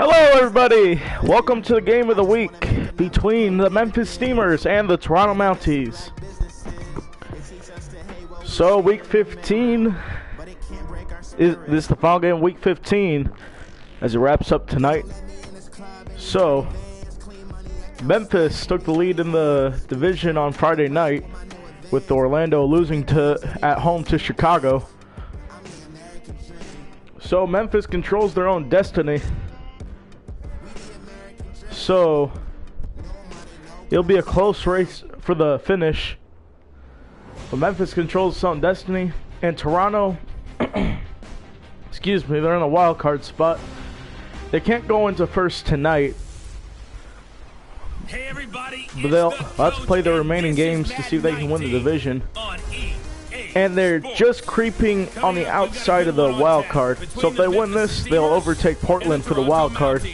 Hello everybody! Welcome to the game of the week between the Memphis Steamers and the Toronto Mounties. So week 15 is the final game of week 15 as it wraps up tonight. So Memphis took the lead in the division on Friday night with Orlando losing at home to Chicago. So Memphis controls their own destiny. So it'll be a close race for the finish. But Memphis controls its own destiny, and Toronto, excuse me, they're in a wild card spot. They can't go into first tonight. Hey everybody, but they'll let's play the remaining games to see if they can win the division. And they're just creeping on the outside of the wild card. So if they win this, they'll overtake Portland for the wild card.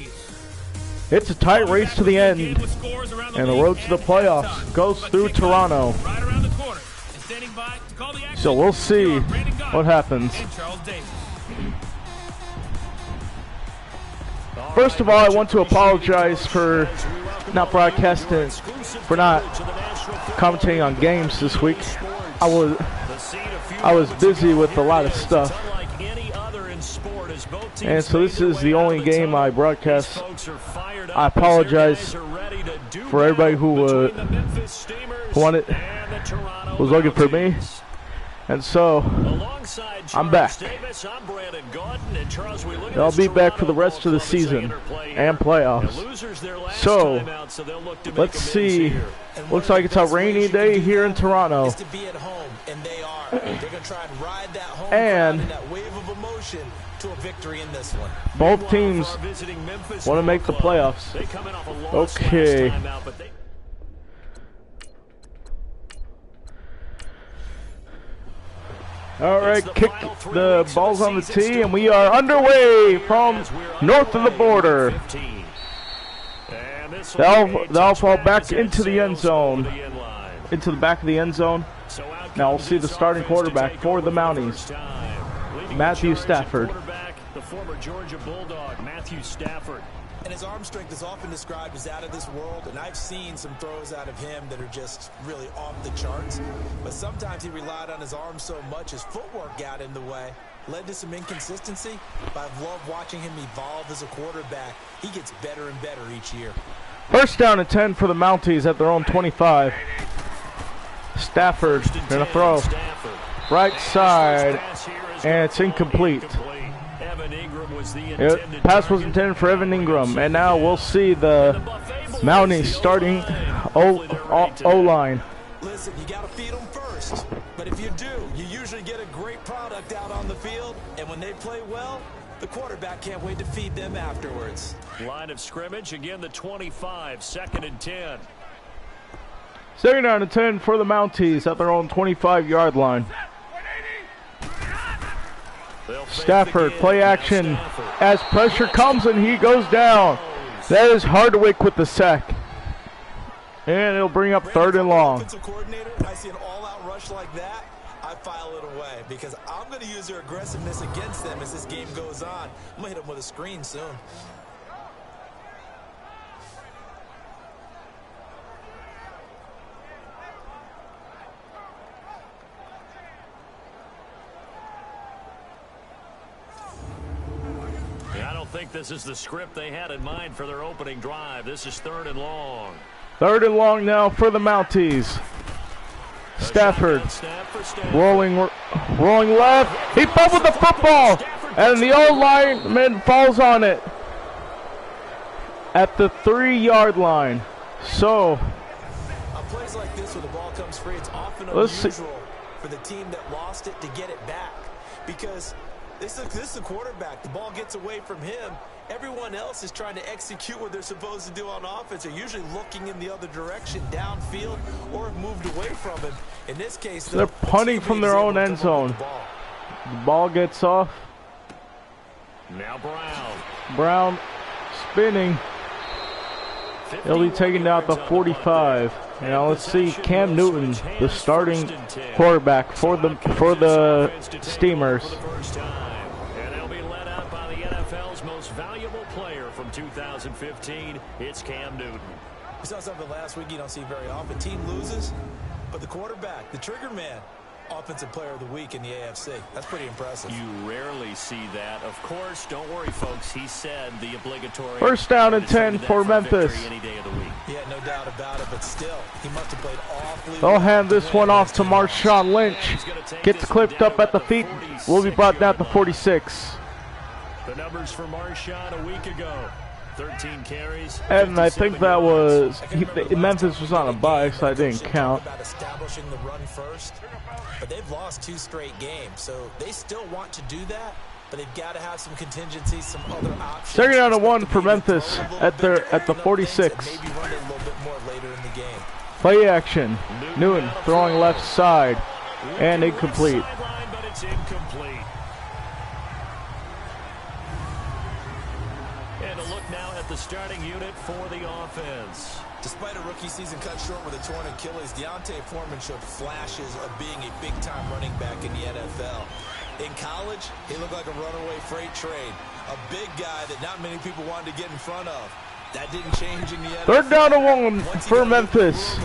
It's a tight race to the end, and the road to the playoffs goes through Toronto. So we'll see what happens. First of all, I want to apologize for not broadcasting, for not commentating on games this week. I was busy with a lot of stuff. And so this is the only game I broadcast. I apologize for everybody who was looking for me. And so I'm back. I'll be back for the rest of the season and playoffs. So let's see. Looks like it's a rainy day here in Toronto. And to a victory in this one. Both teams want to make the playoffs. Okay. Alright, kick the balls on the tee, and we are underway from north of the border. They'll fall back into the end zone. Into the back of the end zone. Now we'll see the starting quarterback for the Mounties, Matthew Stafford. The former Georgia Bulldog, Matthew Stafford. And his arm strength is often described as out of this world, and I've seen some throws out of him that are just really off the charts. But sometimes he relied on his arm so much his footwork got in the way, led to some inconsistency. But I've loved watching him evolve as a quarterback. He gets better and better each year. First down and 10 for the Mounties at their own 25. Stafford gonna throw right side, and it's incomplete. Pass was intended for Evan Ingram, and now we'll see the Mounties starting O-line. Listen, you got to feed them first, but if you do, you usually get a great product out on the field, and when they play well, the quarterback can't wait to feed them afterwards. Line of scrimmage, again the 25, 2nd and 10. Second down and 10 for the Mounties at their own 25-yard line. Stafford, play action as pressure comes and he goes down. That is Hardwick with the sack. And it'll bring up 3rd and long. I see an all-out rush like that, I file it away because I'm going to use their aggressiveness against them as this game goes on. I'm going to hit them with a screen soon. I don't think this is the script they had in mind for their opening drive. This is 3rd and long. 3rd and long now for the Mounties. Stafford rolling left. He fumbled the football, and the old lineman falls on it at the 3-yard line. So on plays like this where the ball comes free, it's often unusual for the team that lost it to get it back, because this is the quarterback. The ball gets away from him. Everyone else is trying to execute what they're supposed to do on offense. They're usually looking in the other direction, downfield, or have moved away from him. In this case, they're punting from their own end zone. The ball gets off. Now Brown spinning. He'll be taken down at the 45. Now let's see Cam Newton, the starting quarterback for the Steamers. NFL's most valuable player from 2015. It's Cam Newton. We saw something last week you don't see very often. Team loses, but the quarterback, the trigger man, Offensive Player of the Week in the AFC. That's pretty impressive. You rarely see that. Of course, don't worry, folks. He said the obligatory... First down and 10 for Memphis. Any day of the week. Yeah, no doubt about it, but still, he must have played awfully They'll hand this one off to Marshawn Lynch. Gets clipped up at the feet. Will be brought down to 46. The numbers for Marshawn a week ago. 13 carries. And I think that was... Memphis was on a bye, so I didn't count. About establishing the run first. But they've lost 2 straight games, so they still want to do that, but they've got to have some contingencies, some other options. Second down and 1 for Memphis at the 46. Maybe run it a little bit more later in the game. Play action. Newton throwing left side and incomplete. But it's incomplete. And a look now at the starting unit for the offense. Despite a rookie season cut short with a torn Achilles, Deontay Foreman showed flashes of being a big-time running back in the NFL. In college, he looked like a runaway freight train. A big guy that not many people wanted to get in front of. That didn't change in the NFL. Third down and 1 for Memphis.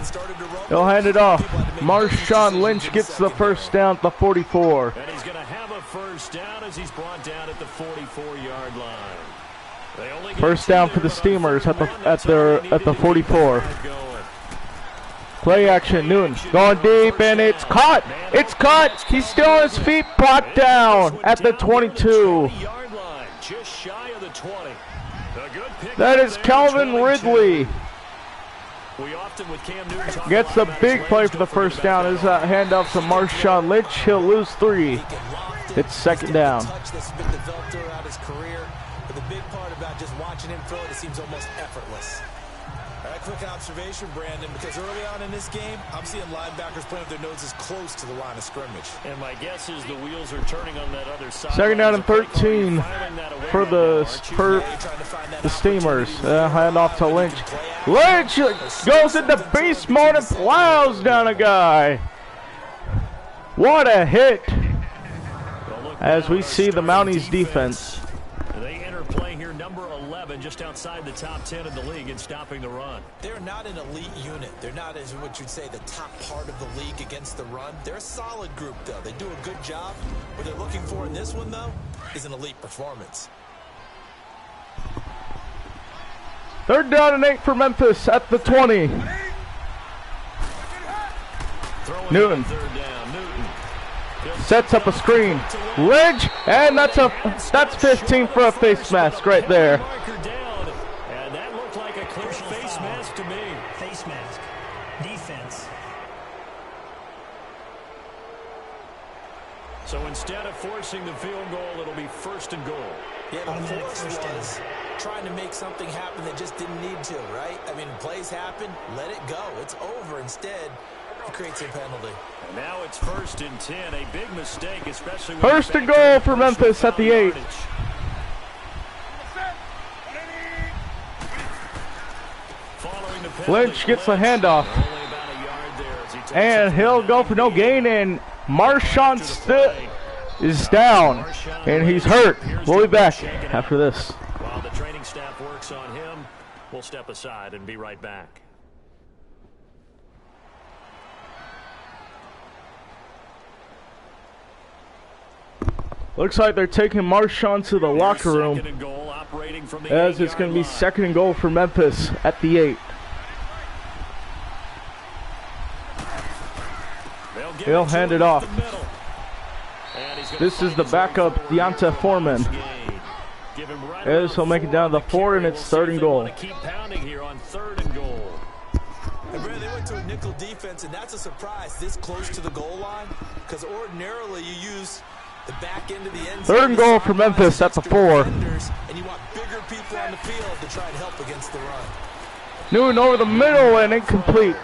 They'll hand it off. Marshawn Lynch gets the first down at the 44. And he's going to have a first down as he's brought down at the 44-yard line. First down for the Steamers at the 44. Play action. Newton going deep, and it's caught. It's caught. He's still on his feet. Brought down at the 22. Just shy of the 20. That is Calvin Ridley. Gets the big play for the first down. Is that handoff to Marshawn Lynch. He'll lose 3. It's second down. The big part about just watching him throw it seems almost effortless. All right, quick observation, Brandon, because early on in this game, I'm seeing linebackers playing with their noses close to the line of scrimmage. And my guess is the wheels are turning on that other side. Second down and 13 for the Steamers. Hand off to Lynch. Lynch goes into beast mode and plows down a guy. What a hit. As we see the Mounties defense. Play here, number 11, just outside the top 10 in the league in stopping the run. They're not an elite unit. They're not, as what you'd say, the top part of the league against the run. They're a solid group, though. They do a good job. What they're looking for in this one, though, is an elite performance. Third down and 8 for Memphis at the 20. Newton sets up a screen. Lynch, and that's 15 for a face mask right there. And that looked like a clear face mask to me. Face mask. Defense. So instead of forcing the field goal, it'll be first and goal. Yeah, but the force was trying to make something happen that just didn't need to, right? I mean, plays happen, let it go. It's over. Instead, it creates a penalty. And now it's first and 10. A big mistake, especially when first and goal for Memphis at the 8. Lynch gets the handoff. And he'll go for no gain, and Marshawn is down, and he's hurt. We'll be back after this. While the training staff works on him, we'll step aside and be right back. Looks like they're taking Marshawn to the locker room, as it's going to be second and goal for Memphis at the 8. He'll hand it off. This is the backup, Deontay Foreman. As he'll make it down to the 4, and it's third and goal. Keep pounding here on third and goal. And Brad, they went to a nickel defense, and that's a surprise this close to the goal line, because ordinarily you use the back end of the end zone. Third and goal for Memphis at the 4. And you want bigger people on the field to try and help against the run. Newton over the middle and incomplete.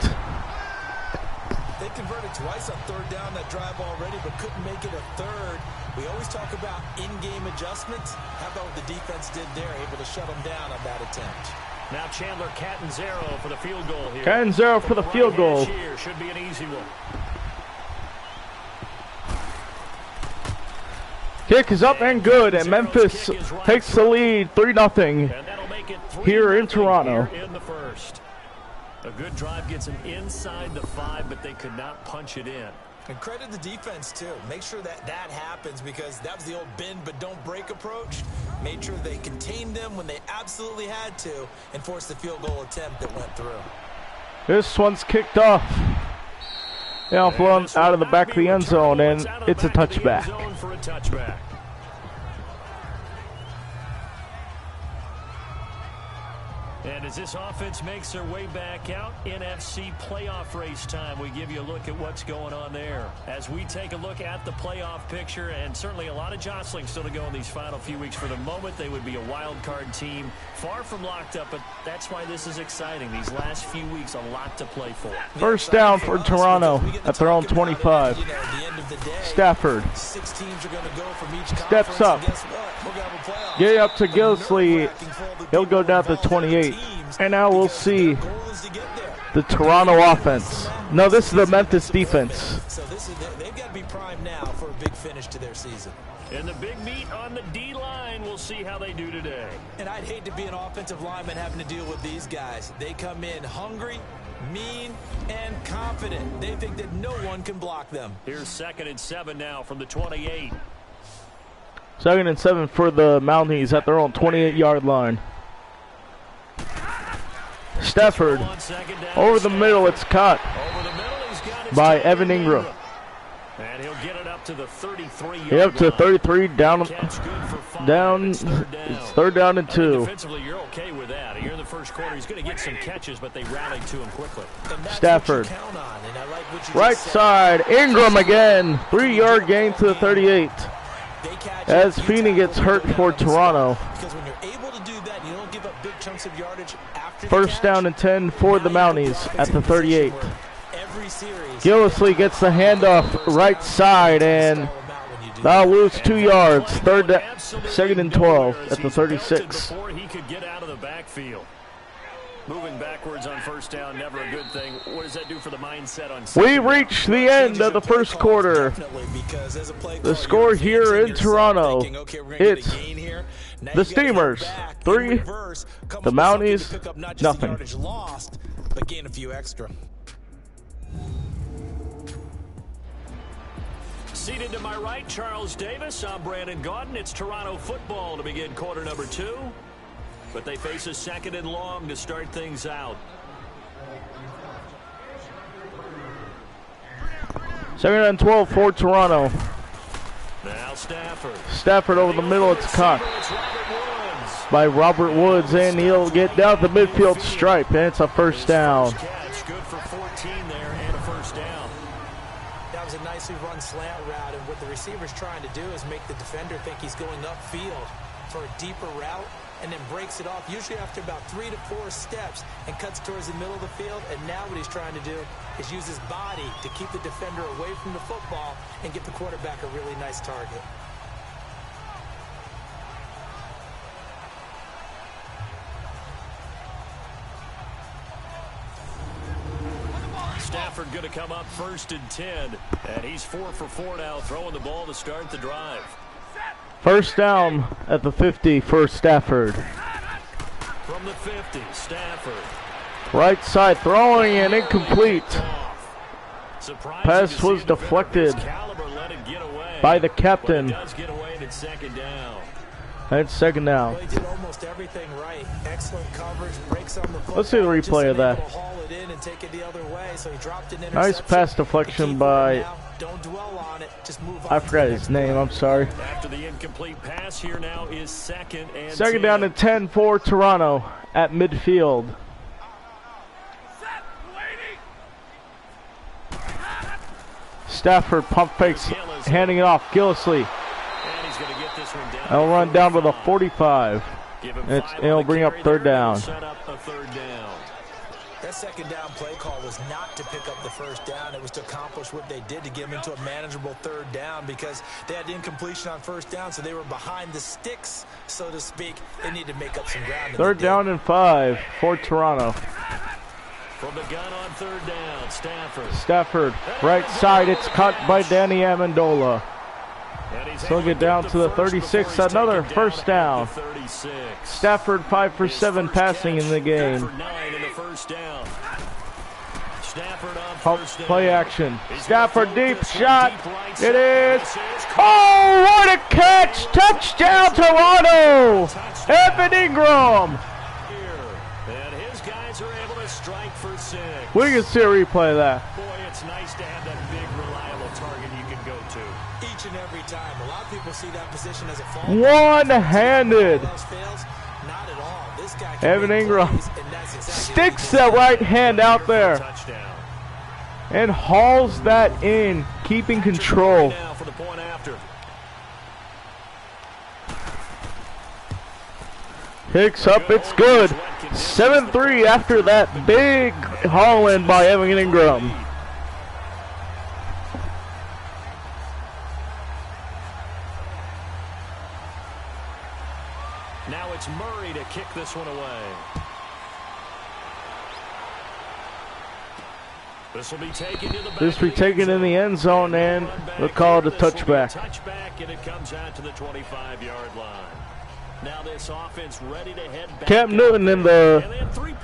They converted twice on third down that drive already, but couldn't make it a third. We always talk about in-game adjustments. How about what the defense did there, able to shut them down on that attempt. Now Chandler Catanzaro for the field goal here. Catanzaro for the field goal. Here should be an easy one. Kick is up and good, and Memphis takes the lead 3-0 here in Toronto. In the first. A good drive gets them inside the 5, but they could not punch it in. And credit the defense, too. Make sure that happens, because that was the old bend but don't break approach. Made sure they contained them when they absolutely had to and forced the field goal attempt that went through. This one's kicked off. Flown out of the back of the end zone, and it's a touchback. And as this offense makes their way back out, NFC playoff race time, we give you a look at what's going on there. As we take a look at the playoff picture, and certainly a lot of jostling still to go in these final few weeks. For the moment, they would be a wild card team, far from locked up, but that's why this is exciting. These last few weeks, a lot to play for. First down for Toronto at their own 25. Stafford steps up. Get up to Gillisley. He'll go down to 28. And now we'll see the Toronto offense. No, this is the Memphis defense. So they've got to be primed now for a big finish to their season. And the big meat on the D-line, we'll see how they do today. And I'd hate to be an offensive lineman having to deal with these guys. They come in hungry, mean, and confident. They think that no one can block them. Here's 2nd and 7 now from the 28. 2nd and 7 for the Mounties at their own 28-yard line. Stafford over the middle. It's caught by Evan Ingram. And he'll get it up to the 33. Up to 33. Down. It's 3rd down and 2. Defensively, you're okay with that. Here in the first quarter, he's going to get some catches, but they rallied to him quickly. Stafford. Right side. Ingram again. 3-yard gain to the 38. As Feeney gets hurt for Toronto. Because when you're able to do that, you don't give up big chunks of yardage after the First down and 10 for the Mounties at the 38. Gillisley gets the handoff right side, and now lose 2 yards. 2nd and 12 at the 36. Before he could get out of the backfield. Moving backwards on first down, never a good thing. What does that do for the mindset on second? We reach the end of the first quarter. The score here in Toronto, it's the Steamers 3, the Mounties nothing. But gain a few extra. Seated to my right, Charles Davis. I'm Brandon Gaudin. It's Toronto football to begin quarter number 2. But they face a 2nd and long to start things out. 2nd and 12 for Toronto. Now Stafford. Stafford over the middle. It's caught by Robert Woods, and he'll get down the midfield stripe, and it's a first down. Good for 14 there and a first down. That was a nicely run slant route, and what the receiver's trying to do is make the defender think he's going upfield for a deeper route, and then breaks it off, usually after about 3 to 4 steps, and cuts towards the middle of the field. And now what he's trying to do is use his body to keep the defender away from the football and get the quarterback a really nice target. Stafford going to come up 1st and 10, and he's 4 for 4 now, throwing the ball to start the drive. First down at the 50 for Stafford. From the 50, Stafford. Right side throwing and incomplete. Pass was deflected by the captain. And it's 2nd down. He did almost everything right. Excellent coverage, breaks on the football. Let's see the replay of that. Nice pass deflection by, Don't dwell on it. Just move on. I forgot his name, I'm sorry. After the incomplete pass, here now is 2nd and 2nd down and 10 for Toronto at midfield. Stafford pump fakes, handing it off. Gillisley. I'll run down to the 45. It'll bring up 3rd down. That 2nd down play call was not to pick up the 1st down. It was to accomplish what they did, to get them into a manageable 3rd down, because they had incompletion on 1st down, so they were behind the sticks, so to speak. They need to make up some ground. 3rd down and 5 for Toronto. From the gun on 3rd down, Stafford. Stafford, right side. It's caught by Danny Amendola. So he'll get down to the 36. Another first down. Stafford 5 for 7 passing in the game. Play action. Stafford deep shot. It is. Oh, what a catch! Touchdown, Toronto! Evan Ingram. We can see a replay of that. Boy, it's nice to have that big, reliable target you can go to. Each and every time. A lot of people see that position as a fall. One-handed. Not at all. This guy Evan Ingram sticks that right hand out there and hauls that in, keeping control. Hicks up, it's good. 7-3 after that big haul in by Evan Ingram. Now it's Murray to kick this one away. This will be taken in the end zone, and we'll call it a touchback. And it comes out to the 25-yard line. Now this offense ready to head back. Cam Newton and the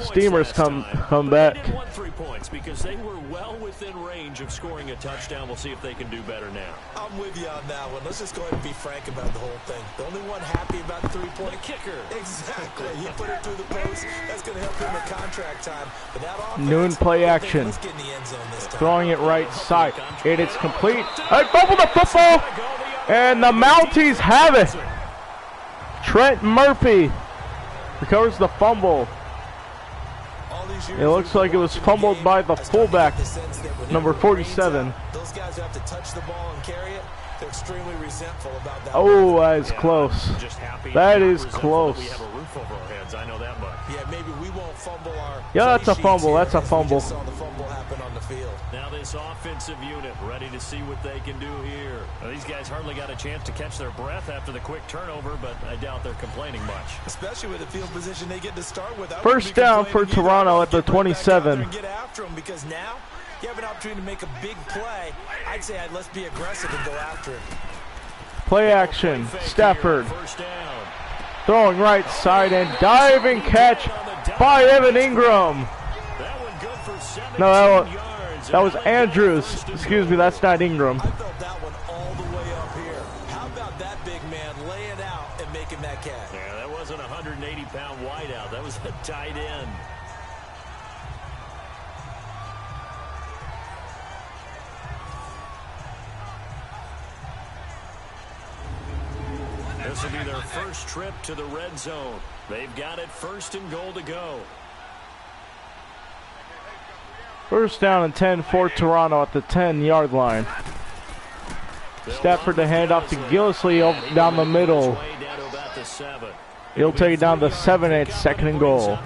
Steamers come back. They didn't want 3 points because they were well within range of scoring a touchdown. We'll see if they can do better now. I'm with you on that one. Let's just go ahead and be frank about the whole thing. The only one happy about the 3-point kicker. Exactly. He put it through the post. That's going to help him in contract time. But that offense, Newton play action. let's get in the end zone this time. Throwing it right side. It is complete. I fumbled the football, and the Mounties have it. Trent Murphy recovers the fumble. It looks like it was fumbled by the fullback, number 47. Those guys have to touch the ball and carry it. They're extremely resentful about that. Oh, that is close. That is close. We have a roof over our heads. I know that much. Yeah, maybe we won't fumble our. Yeah, that's a fumble. That's a fumble. Saw the fumble happen on the field. Now this offensive unit ready to see what they can do here. Well, these guys hardly got a chance to catch their breath after the quick turnover, but I doubt they're complaining much. Especially with the field position they get to start with. First down for Toronto at the 27. Get after them because now you have an opportunity to make a big play. I'd say let's be aggressive and go after it. Play action. Stafford throwing right side and diving catch by Evan Ingram. No, that was Andrews. Excuse me, that's not Ingram. I felt that one all the way up here. How about that big man laying out and making that catch? Yeah, that wasn't a 180-pound wideout. That was a tight end. This will be their first trip to the red zone. They've got it 1st and goal to go. First down and 10 for Toronto at the 10-yard line. Stafford to hand off to Gillisley down the middle. He'll take it down to 7. It's 2nd and goal.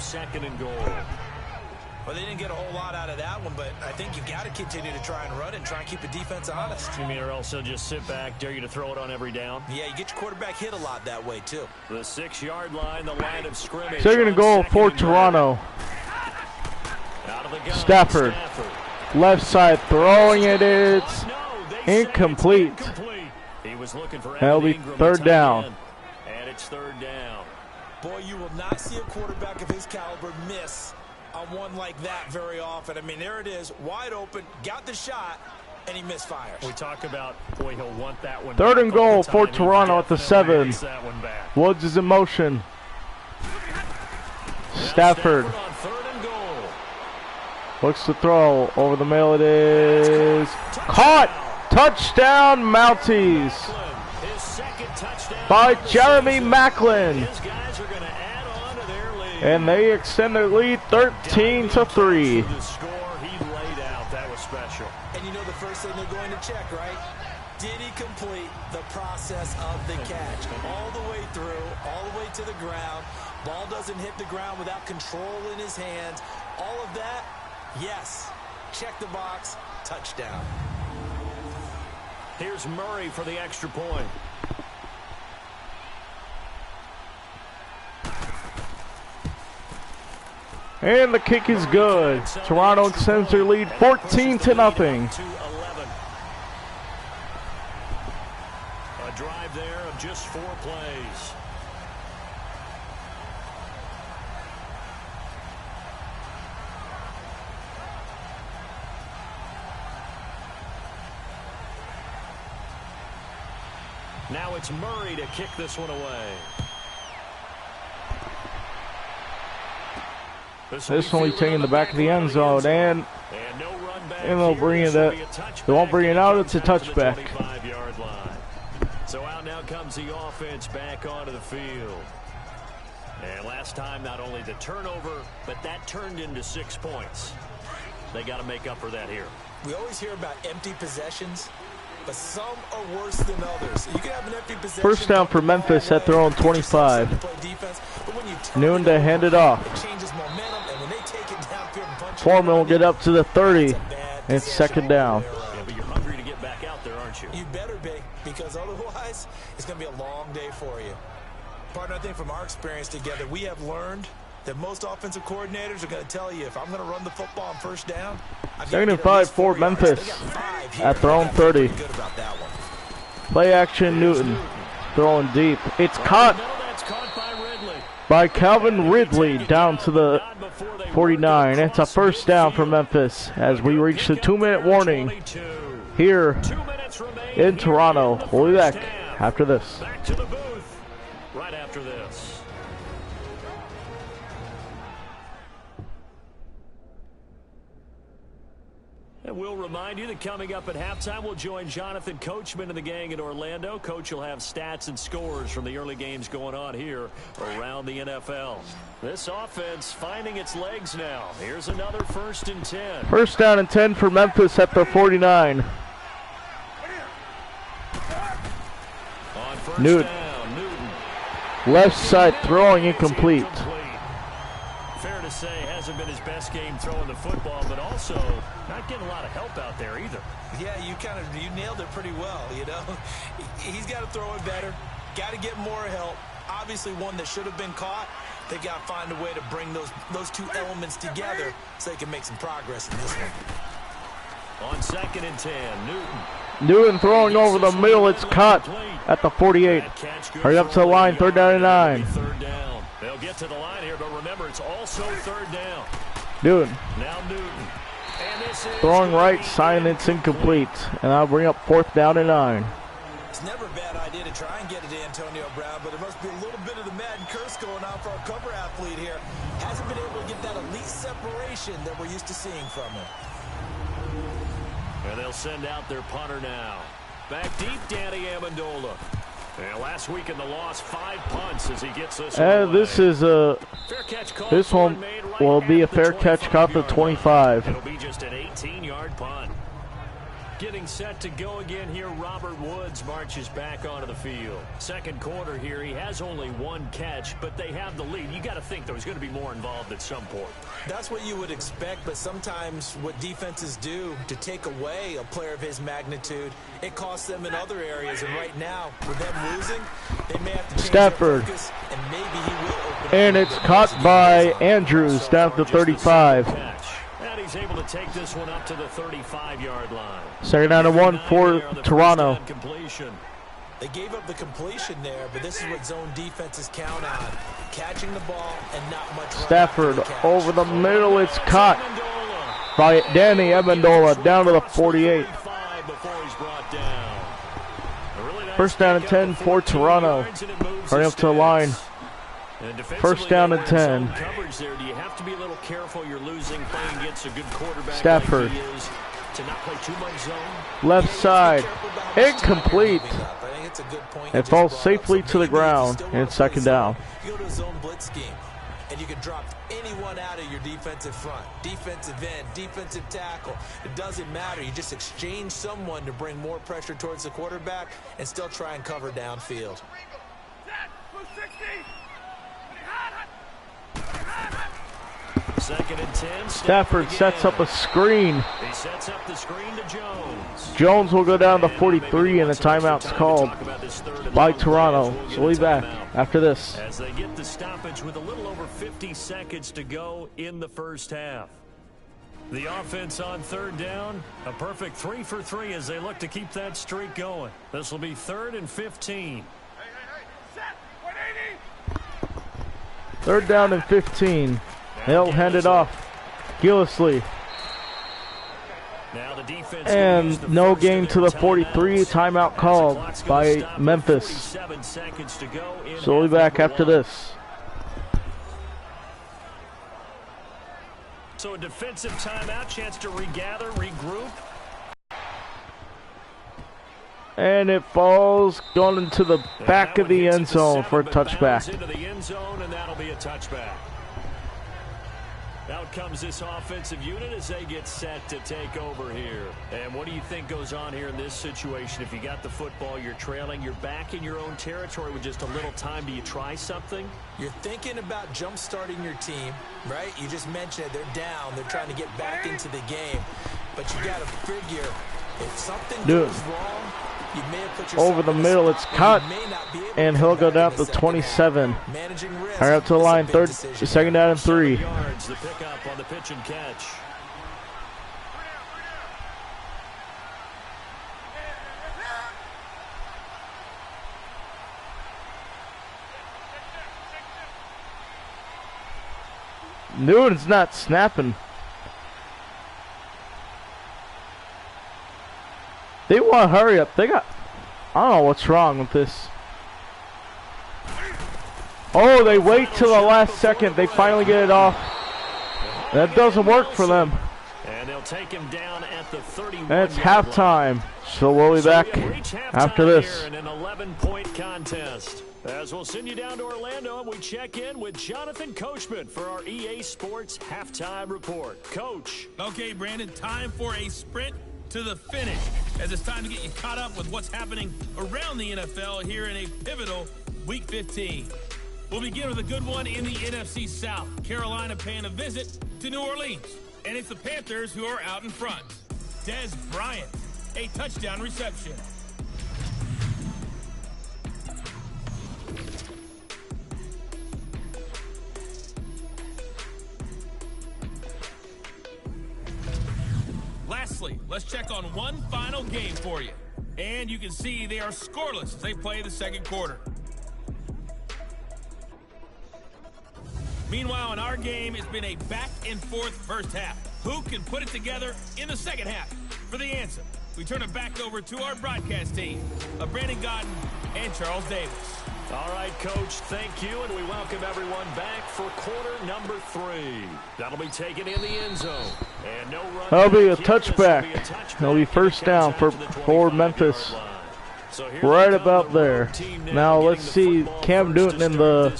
Well, they didn't get a whole lot out of that one, but I think you've got to continue to try and run and try and keep the defense honest. You mean or else they'll just sit back, dare you to throw it on every down? Yeah, you get your quarterback hit a lot that way, too. The 6-yard line, the line of scrimmage. 2nd and goal for Toronto. Stafford, left side, throwing it. It's incomplete. That'll be 3rd down. And it's 3rd down. Boy, you will not see a quarterback of his caliber miss on one like that very often. I mean, there it is, wide open, got the shot, and he misfires. We talk about, boy, he'll want that one. 3rd and goal for Toronto at the 7. Woods is in motion. Stafford looks to throw over the middle. It is caught. Touchdown, Mounties by Jeremy Macklin. And they extend their lead 13-3. And you know the first thing they're going to check, right? Did he complete the process of the catch? All the way through, all the way to the ground. Ball doesn't hit the ground without control in his hands. All of that, yes. Check the box, touchdown. Here's Murray for the extra point. And the kick is good. Toronto extends their lead 14-0. just 4 plays. Now it's Murray to kick this one away. This only taking the back of the end zone, and they'll bring it up. They won't bring it out. It's a touchback. So out now comes the offense back onto the field. And last time, not only the turnover, but that turned into 6 points. They got to make up for that here. We always hear about empty possessions, but some are worse than others. You can have an empty possession. First down for Memphis at their own 25. Noon to hand it off. Foreman will get up to the 30. And it's second down. Yeah, but you're hungry to get back out there, aren't you? You better be, because otherwise it's going to be a long day for you. Partner, I think from our experience together, we have learned that most offensive coordinators are going to tell you, if I'm going to run the football on first down, second and 5 for Memphis at their own 30. Play action, Newton throwing deep. It's caught by Calvin Ridley down to the 49. It's a first down for Memphis as we reach the 2-minute warning here in Toronto. We'll be back after this. Back to the booth right after this. And we'll remind you that coming up at halftime, we'll join Jonathan Coachman and the gang in Orlando. Coach will have stats and scores from the early games going on here around the NFL. This offense finding its legs now. Here's another 1st and 10. First down and 10 for Memphis at their 49. On first Newton. down, Newton. Left side throwing incomplete. Fair to say, hasn't been his best game throwing the football, but also not getting a lot of help out there either. Yeah, you nailed it pretty well, you know. He's got to throw it better, got to get more help. Obviously one that should have been caught. They got to find a way to bring those two elements together so they can make some progress in this one. On 2nd and 10, Newton. Newton throwing over the middle. It's caught at the 48. Hurry up to the line, 3rd down and 9. Third down. They'll get to the line here, but remember, it's also 3rd down. Newton. Now Newton. And this is Throwing right side, and it's incomplete. And I'll bring up 4th down and 9. It's never a bad idea to try and get it to Antonio Brown, but there must be a little bit of the Madden curse going on for our cover athlete here. Hasn't been able to get that elite separation that we're used to seeing from him. And they'll send out their punter now. Back deep, Danny Amendola. And last week in the loss, 5 punts as he gets this one. This one will be a fair catch caught the 25. It'll be just an 18-yard punt. Getting set to go again here, Robert Woods marches back onto the field. Second quarter here, he has only 1 catch, but they have the lead. You got to think there's going to be more involved at some point. That's what you would expect, but sometimes what defenses do to take away a player of his magnitude, it costs them in other areas. And right now, with them losing, they may have to change Stafford. their focus, and maybe he will open And up it's caught by Andrews down to 35. And he's able to take this one up to the 35-yard line. Second down and 1 for Toronto. They gave up the completion there, but this is what zone defenses count on. Catching the ball and not much run Stafford after the catch. over the middle. It's caught by Danny Amendola down to the 48. First down and 10 for Toronto. Hurry up to the line. First down and 10. There, do you have to be a little careful? You're losing playing against a good quarterback. Stafford. Like he is, to not play too much zone. Left side. Incomplete. It falls safely to the ground. And it's second down. You go to a zone blitz scheme, and you can drop anyone out of your defensive front. Defensive end, defensive tackle. It doesn't matter. You just exchange someone to bring more pressure towards the quarterback and still try and cover downfield. Second and 10. Stafford sets up a screen. He sets up the screen to Jones. Jones will go down to 43, and a timeout's called by Toronto. So we'll be back after this. As they get the stoppage with a little over 50 seconds to go in the first half. The offense on 3rd down, a perfect 3 for 3 as they look to keep that streak going. This will be 3rd and 15. 3rd down and 15. They'll hand it off. Gillisley. And no gain to the 43. Timeout called by Memphis. So we'll be back after this. So a defensive timeout, chance to regather, regroup. And it falls going into the back of the end zone for a touchback. Into the end zone, and that'll be a touchback. Out comes this offensive unit as they get set to take over here. And what do you think goes on here in this situation? If you got the football, you're trailing, you're back in your own territory with just a little time. Do you try something? You're thinking about jump-starting your team, right? You just mentioned it. They're down. They're trying to get back into the game. But you got to figure if something goes wrong, you may have put over the middle, it's cut, and he'll go down to 27. Higher up to the line, 2nd down and 3. The pickup on the pitch and catch. Newton's not snapping. They want to hurry up. I don't know what's wrong with this. Oh, they wait till the last second. They finally get it off. That doesn't work for them. And they'll take him down at the 31. And it's halftime. So we'll be back after this. In an 11-point contest. As we'll send you down to Orlando, and we check in with Jonathan Coachman for our EA Sports Halftime Report. Coach. Okay, Brandon, time for a sprint to the finish, as it's time to get you caught up with what's happening around the NFL here in a pivotal Week 15. We'll begin with a good one in the NFC South. Carolina paying a visit to New Orleans, and it's the Panthers who are out in front. Dez Bryant, a touchdown reception. Lastly, let's check on one final game for you. And you can see they are scoreless as they play the second quarter. Meanwhile, in our game, it's been a back-and-forth first half. Who can put it together in the second half? For the answer, we turn it back over to our broadcast team of Brandon Godden and Charles Davis. All right, Coach, thank you, and we welcome everyone back for quarter number 3. That'll be taken in the end zone. And no run. That'll be a touchback. It'll be 1st down for Memphis. Right about there. Now let's see Cam Newton and the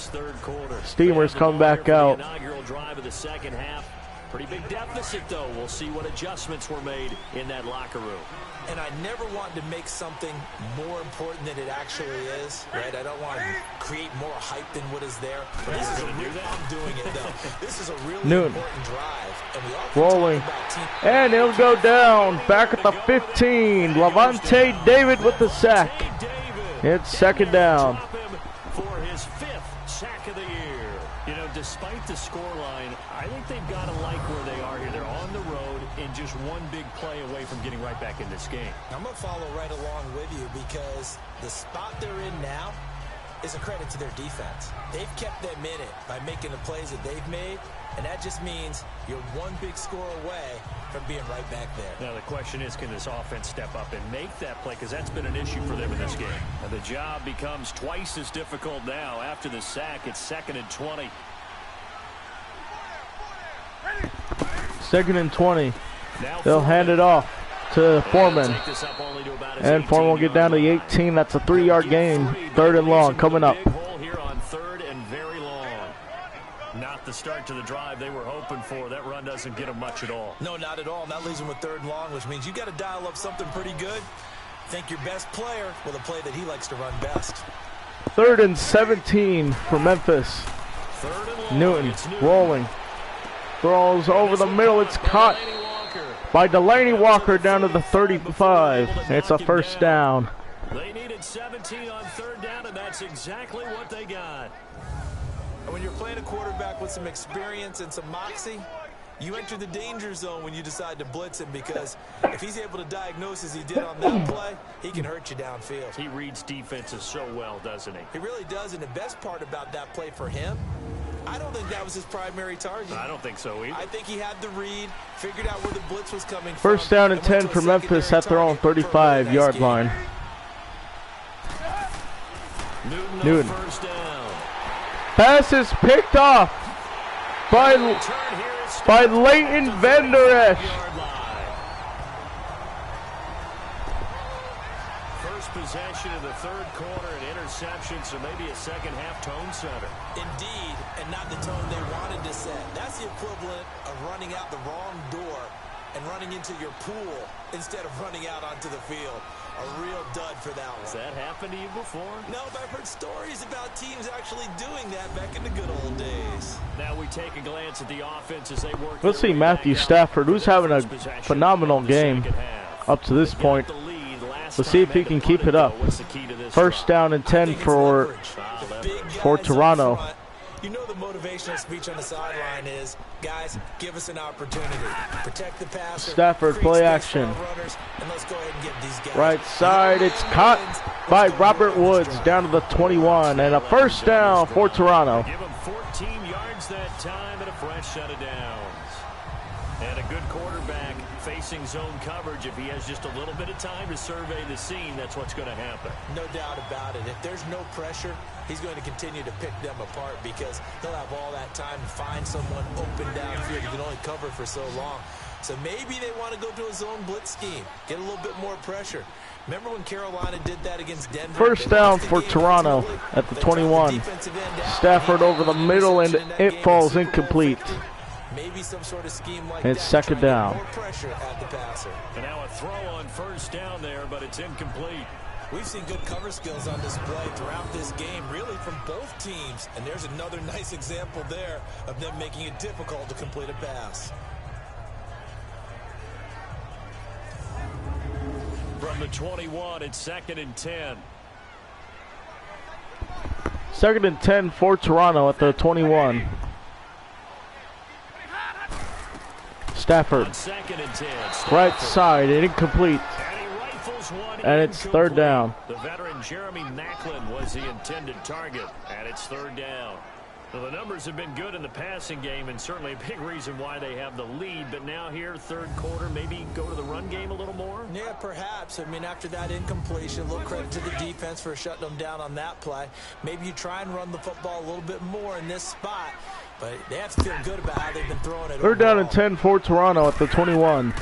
Steamers come back out. Inaugural drive of the second half. Pretty big deficit, though. We'll see what adjustments were made in that locker room. And I never want to make something more important than it actually is, right? I don't want to create more hype than what is there. But this is I'm doing it, though. This is a really important drive. And we often rolling. And he'll go down back at the 15. Levante David with the sack. It's 2nd down. For his 5th sack of the year. You know, despite the scoreline, I think they've got to like where they are here. They're on the road and just one big play away from getting right back in this game. I'm going to follow right along with you because the spot they're in now is a credit to their defense. They've kept them in it by making the plays that they've made, and that just means you're one big score away from being right back there. Now the question is, can this offense step up and make that play? Because that's been an issue for them in this game. And the job becomes twice as difficult now. After the sack, it's 2nd and 20. 2nd and 20. They'll hand it off to Foreman. And Foreman will get down to the 18. That's a 3-yard gain. 3rd and long coming up. Here on 3rd and very long. Not the start to the drive they were hoping for. That run doesn't get them much at all. No, not at all. And that leaves them with 3rd and long, which means you got to dial up something pretty good. Think your best player with a play that he likes to run best. 3rd and 17 for Memphis. Newton rolling. Throws over the middle. It's caught by Delaney Walker down to the 35. It's a 1st down. They needed 17 on 3rd down, and that's exactly what they got. And when you're playing a quarterback with some experience and some moxie, you enter the danger zone when you decide to blitz him, because if he's able to diagnose as he did on that play, he can hurt you downfield. He reads defenses so well, doesn't he? He really does, and the best part about that play for him, I don't think that was his primary target. I don't think so either. I think he had the read, figured out where the blitz was coming from. First down and 10 for Memphis at their own 35-yard line. Newton. First down. Pass is picked off by Leighton Vander Esch. First possession of the third quarter, an interception, so maybe a second-half tone setter. Indeed, and not the tone they wanted to set. That's the equivalent of running out the wrong door and running into your pool instead of running out onto the field. A real dud for that one. Has that happened to you before? No, but I've heard stories about teams actually doing that back in the good old days. Now we take a glance at the offense as they work. Let's see Matthew Stafford, who's having a phenomenal game up to this point. Let's see if he can keep it up. First down and 10 for Toronto. You know the motivational speech on the sideline is, guys, give us an opportunity. Protect the passer. Stafford play action. And let's go ahead and get these guys. Right side, it's caught by Robert Woods down to the 21, and a first down for Toronto. Give him 14 yards that time and a fresh set of downs. And a good quarterback facing zone coverage. If he has just a little bit of time to survey the scene, that's what's going to happen. No doubt about it. If there's no pressure, he's going to continue to pick them apart because he'll have all that time to find someone open downfield. He can only cover for so long. So maybe they want to go to a zone blitz scheme, get a little bit more pressure. Remember when Carolina did that against Denver? First down for Toronto at the 21. Stafford over the middle, and it falls incomplete. Maybe some sort of scheme like it's that, second down. more pressure at the passer. And now a throw on first down there, but it's incomplete. We've seen good cover skills on display throughout this game, really from both teams. And there's another nice example there of them making it difficult to complete a pass. From the 21, it's second and 10. Second and 10 for Toronto at the 21. Stafford, right side, incomplete, and it's third down. The veteran Jeremy Maclin was the intended target, and it's third down. Now, the numbers have been good in the passing game, and certainly a big reason why they have the lead. But now here, third quarter, maybe go to the run game a little more? Yeah, perhaps. I mean, after that incompletion, a little credit to the defense for shutting them down on that play. Maybe you try and run the football a little bit more in this spot. But they have to feel good about how they've been throwing it. Third down and 10 for Toronto at the 21.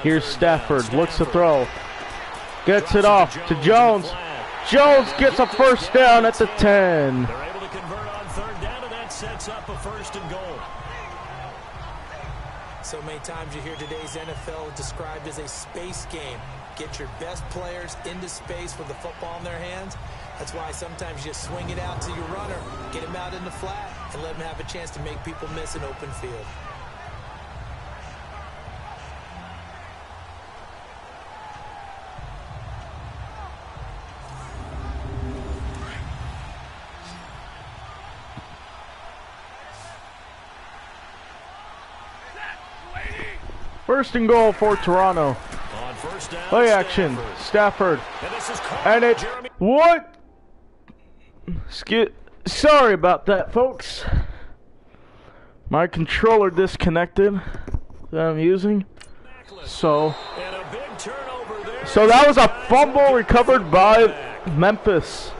Here's Stafford, looks to throw. Gets it off to Jones. Jones gets a first down at the 10. They're able to convert on third down, and that sets up a first and goal. So many times you hear today's NFL described as a space game. Get your best players into space with the football in their hands. That's why sometimes you just swing it out to your runner, get him out in the flat, and let him have a chance to make people miss an open field. First and goal for Toronto. On first down, Play action, Stafford. And it, what? Sorry about that, folks. My controller disconnected that I'm using. So that was a fumble recovered by Memphis.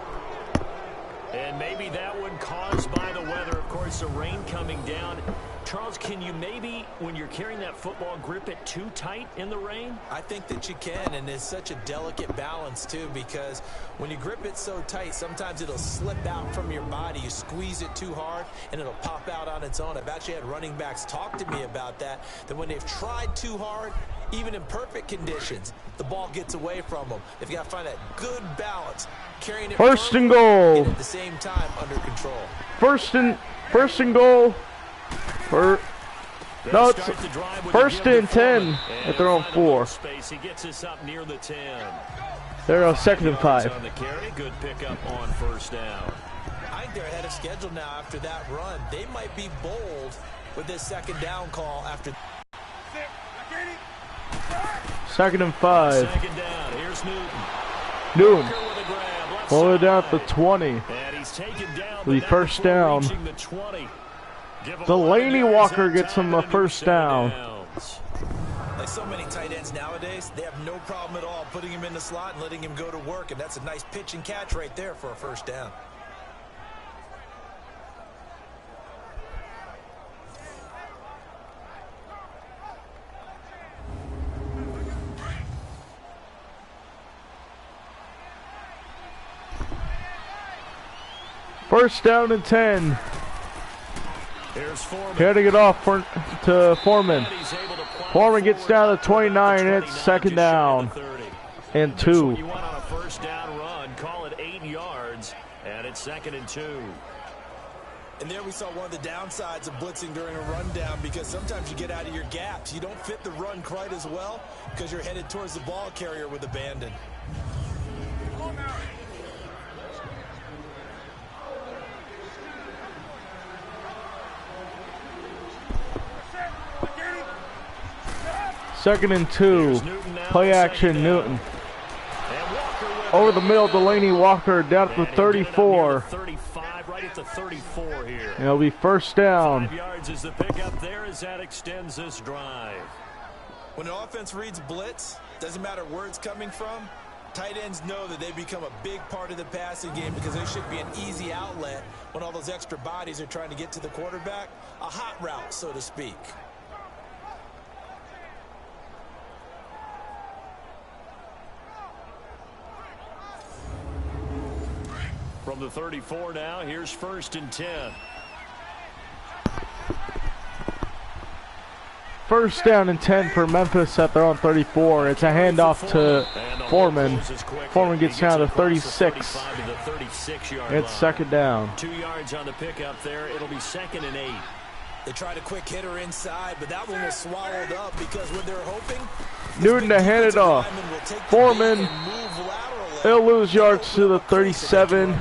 And maybe that one caused by the weather. Of course, the rain coming down. Charles, can you maybe, when you're carrying that football, grip it too tight in the rain? I think that you can, and it's such a delicate balance, too, because when you grip it so tight, sometimes it'll slip out from your body. You squeeze it too hard, and it'll pop out on its own. I've actually had running backs talk to me about that when they've tried too hard, even in perfect conditions, the ball gets away from them. They've got to find that good balance, carrying it first and goal, and at the same time under control. First and goal. No, it's first and 10 at their own 4. He gets us up near the 10. They're on second and 5. On the carry, good pickup on first down. I think they're ahead of schedule now after that run. They might be bold with this second down call after. Second and 5. Second down. Here's Newton. Pull it down at the 20. And he he's taken down. The first down. Delaney Walker gets him a first down. Like so many tight ends nowadays, they have no problem at all putting him in the slot and letting him go to work, and that's a nice pitch and catch right there for a first down. First down and 10. Heading it off to Foreman. Foreman gets down to 29, and it's second down and 2. You want on a first down run, call it 8 yards, and it's 2nd and 2. And there we saw one of the downsides of blitzing during a rundown, because sometimes you get out of your gaps. You don't fit the run quite as well because you're headed towards the ball carrier with abandon. Second and 2. Play action, Newton. Over the middle, Delaney Walker down at the 34. 35, right at the 34 here. It'll be first down. 5 yards is the pickup there as that extends this drive. When an offense reads blitz, doesn't matter where it's coming from, tight ends know that they become a big part of the passing game because they should be an easy outlet when all those extra bodies are trying to get to the quarterback. A hot route, so to speak. From the 34 now, here's 1st and 10. First down and 10 for Memphis at their own 34. It's a handoff to Foreman. Foreman gets down to 36. It's second down. 2 yards on the pickup there. It'll be 2nd and 8. They tried a quick hitter inside, but that one was swallowed up because when they're hoping, Newton to hand it off. Foreman, he'll lose yards to the 37.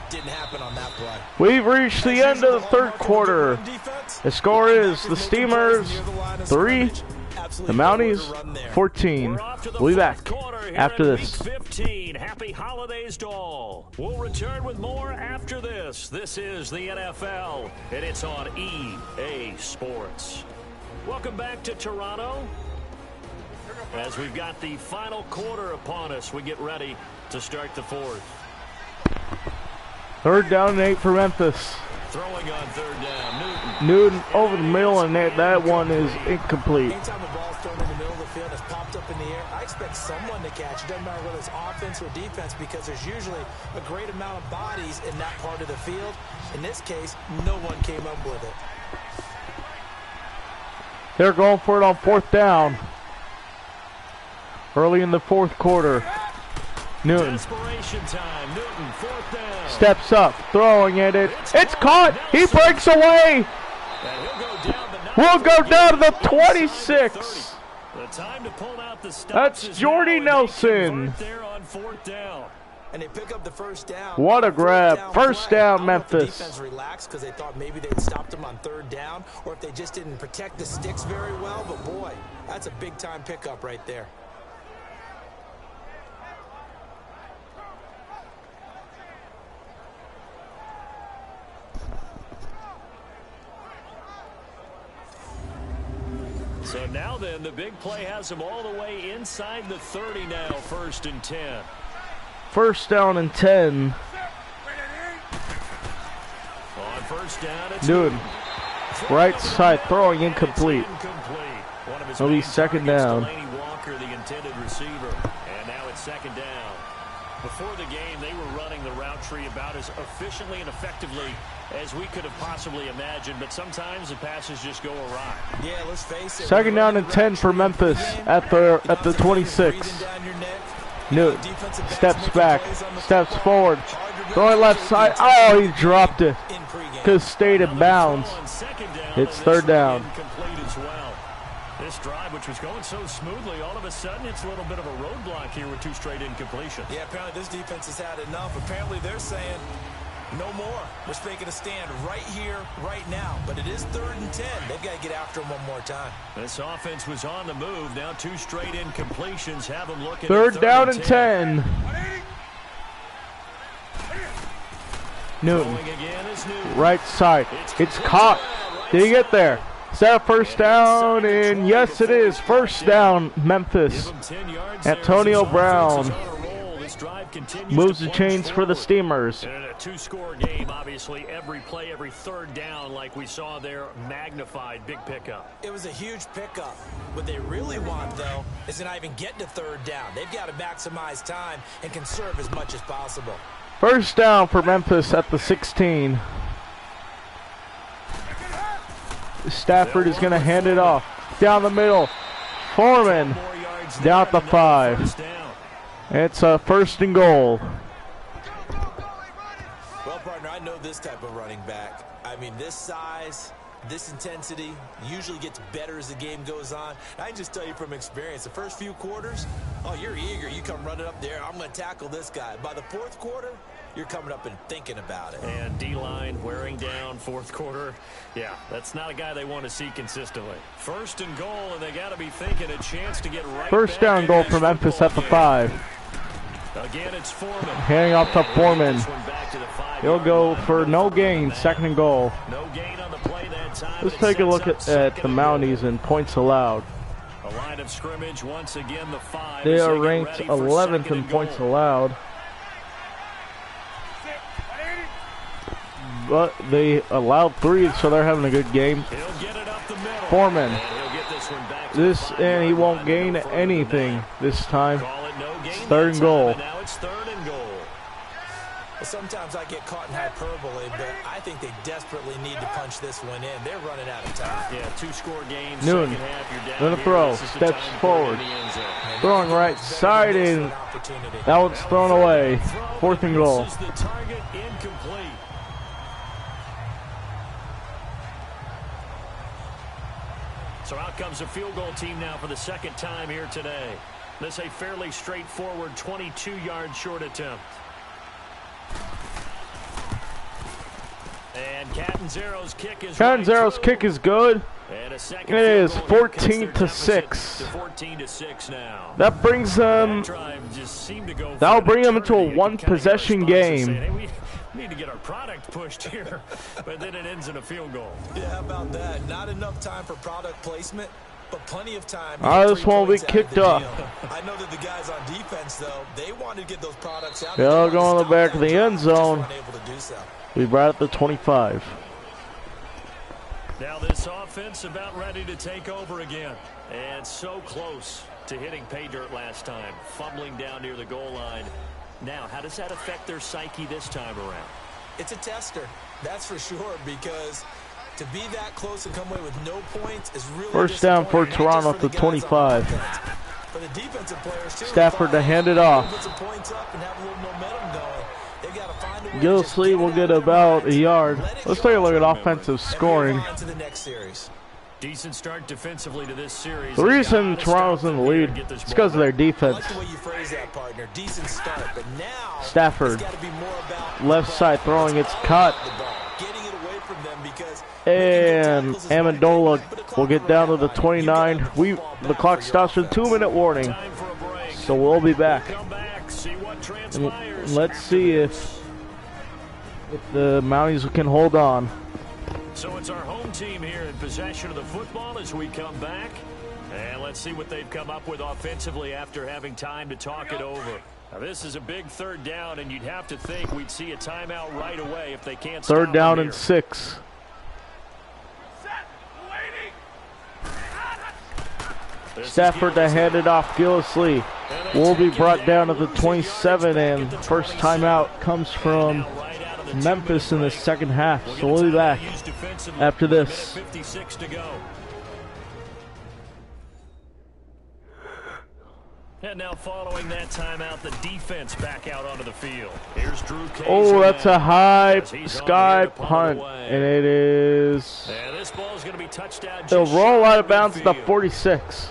Didn't happen on that play. We've reached the end of the third quarter. The score is the Steamers 3, the Mounties 14. We'll be back after this. 15. Happy holidays to all. We'll return with more after this. This is the NFL, and it's on EA Sports. Welcome back to Toronto. As we've got the final quarter upon us, we get ready to start the fourth. Third down and 8 for Memphis. Throwing on third down, Newton over the middle, and that one is incomplete. Anytime the ball's thrown in the middle of the field, it's popped up in the air, I expect someone to catch it. Doesn't matter whether it's offense or defense, because there's usually a great amount of bodies in that part of the field. In this case, no one came up with it. They're going for it on fourth down. Early in the fourth quarter. Newton. Desperation time. Newton, fourth down. Steps up, throwing at it. It's caught. He breaks away. We'll go down to the 26. The time to pull out the That's Jordy Nelson. There on fourth down. And they pick up the first down. What a grab. First down, Memphis. The defense relaxed because they thought maybe they'd stopped them on third down, or if they just didn't protect the sticks very well. But boy, that's a big time pickup right there. So now then, the big play has them all the way inside the 30 now, 1st and 10. First down and 10. On first down, it's Newton. Right side, throwing incomplete. It'll be second down. Delaney Walker, the intended receiver. And now it's second down. Before the game, they were running the route tree about as efficiently and effectively as we could have possibly imagined, but sometimes the passes just go awry. Yeah, let's face it. Second down and 10 for Memphis at the 26. Newton steps back, steps forward, throwing left side. Oh, he dropped it because stayed in bounds. It's third down. This drive, which was going so smoothly, all of a sudden it's a little bit of a roadblock here with 2 straight incompletions. Yeah, apparently this defense has had enough. Apparently they're saying no more. We're making a stand right here, right now. But it is 3rd and 10. They've got to get after him one more time. This offense was on the move. Now 2 straight incompletions have them looking. Third down and 10. Newton. Again is Newton. Right side. It's caught. Did he get there? Is that a first down? And yes, it is. First down, Memphis. Antonio Brown moves the chains for the Steamers. And in a two-score game, obviously, every play, every third down, like we saw there, magnified, big pickup. It was a huge pickup. What they really want, though, is to not even get to third down. They've got to maximize time and conserve as much as possible. First down for Memphis at the 16. Stafford is going to hand it off. Down the middle. Foreman down at the 5. It's a first and goal. Well, partner, I know this type of running back. I mean, this size, this intensity usually gets better as the game goes on. I can just tell you from experience, the first few quarters, oh, you're eager. You come running up there, I'm going to tackle this guy. By the fourth quarter, you're coming up and thinking about it. And D-line wearing down fourth quarter. Yeah, that's not a guy they want to see consistently. First and goal, and they got to be thinking a chance to get right. First down goal for Memphis at the 5. Again, it's Foreman. Handing off to Foreman. He'll go for no gain, second and goal. No gain on the play that time. Let's take a look at the Mounties and points allowed. A line of scrimmage, once again, the 5. They are ranked 11th in points allowed. But they allowed 3, so they're having a good game. Foreman. And he won't gain anything this time. It's third and goal. Now it's third and goal. Sometimes I get caught in hyperbole, but I think they desperately need to punch this one in. They're running out of time. Yeah, two-score games. Newton gonna throw, steps forward, throwing right side, and that one's thrown away. Fourth and goal. This is the target, incomplete. So out comes a field goal team now for the second time here today. This a fairly straightforward 22-yard short attempt. And Catanzaro's kick is Catanzaro's kick is good. And a second it is field goal 14 to 6. 14 to 6 now. That brings them. That'll bring them into a one-possession game. Hey, we need to get our product pushed here, but then it ends in a field goal. Yeah, how about that? Not enough time for product placement, but plenty of time. This one will be kicked off. I know that the guys on defense, though, they want to get those products out. They'll go in the back of the end zone. We brought it to 25. Now this offense about ready to take over again. And so close to hitting pay dirt last time. Fumbling down near the goal line. Now, how does that affect their psyche this time around? It's a tester, that's for sure, because to be that close and come away with no points is really first down for Toronto at the 25. For the defensive players too, Stafford to hand it off. Gillisley will get about a yard. Let's take a look at offensive scoring. Decent start defensively to this series. The reason Toronto's in the lead is because of their defense. Stafford, left side throwing, it's caught. And Amendola will get down to the 29. The clock stops with a 2-minute warning. So we'll be back. And let's see if the Mounties can hold on. So it's our home team here in possession of the football as we come back. And let's see what they've come up with offensively after having time to talk it over. Now this is a big third down, and you'd have to think we'd see a timeout right away if they can't stop third down and here. 6. Stafford to hand it off. Gillisley will be brought down to the 27, and first timeout comes from Memphis in the second half. So we'll be back after this. 56 to go. And now following that timeout, the defense back out onto the field. Here's Drew Casey. Oh, that's a high sky punt, and it is. And this ball is going to be touchdown. They'll roll out of bounds at the 46.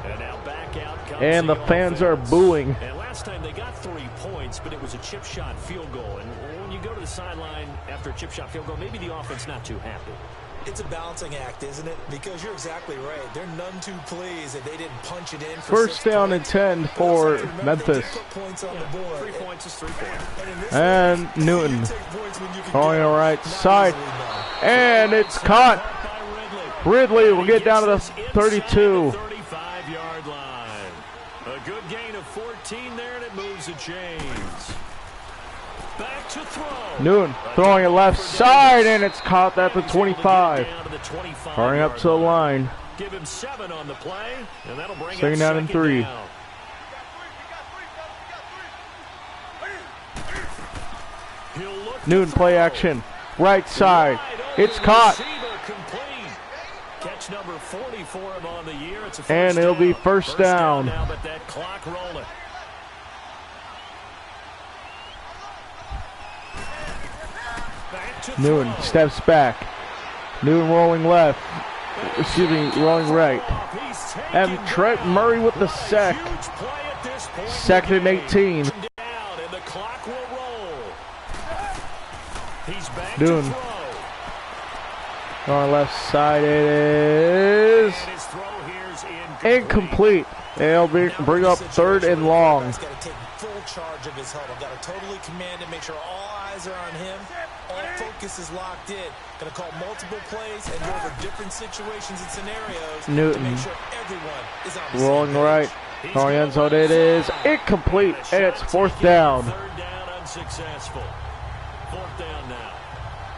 And now back out comes and the fans are booing. And last time they got 3 points, but it was a chip shot field goal. And when you go to the sideline after a chip shot field goal, maybe the offense not too happy. It's a balancing act, isn't it? Because you're exactly right. They're none too pleased that they didn't punch it in. First down and 10 for Memphis. 3 points is 3 points. And Newton going the right side. And it's caught. Ridley will get down to the 32. 35-yard line. A good gain of 14 there, and it moves the chains. Back to throw. Newton throwing it left side, and it's caught at the 25. Hurrying up to the line. Give him 7 on the play, and that'll bring Second down and 3. Newton play action. Right side. It's caught. Catch number 40 for him on the year. It's a and it'll be first down. Now, but that clock rolling. Newton steps back. Newton rolling left. Excuse me, rolling right. And Trent Murray with the sack. Second and 18. Newton. On left side it is incomplete. They'll bring up third and long. Got to take full charge of his huddle. Got to totally command it, make sure all eyes are on him. All focus is locked in. Going to call multiple plays and go over different situations and scenarios Newton. to make sure everyone is on the rolling same right. Throwing end zone it is incomplete. And it's fourth down. Third down unsuccessful. Fourth down now.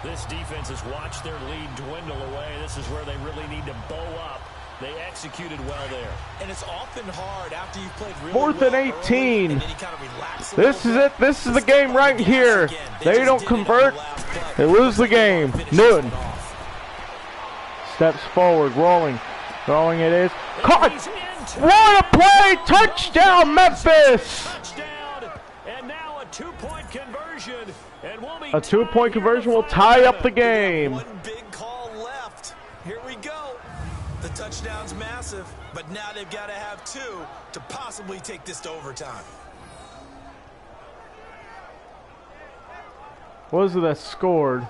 This defense has watched their lead dwindle away. This is where they really need to bow up. They executed well there. And it's often hard after you've played really Fourth and 18. and then you kind of relax This is it. This is the game right here. They don't convert. They lose the game. Newton steps forward, rolling. Throwing it is. Caught. What a play. Touchdown, Memphis. Touchdown. And now a 2-point conversion. And we'll be A 2-point conversion will tie up the game. One big call left. Here we go. The touchdown's massive, but now they've got to have 2 to possibly take this to overtime. What was it that scored?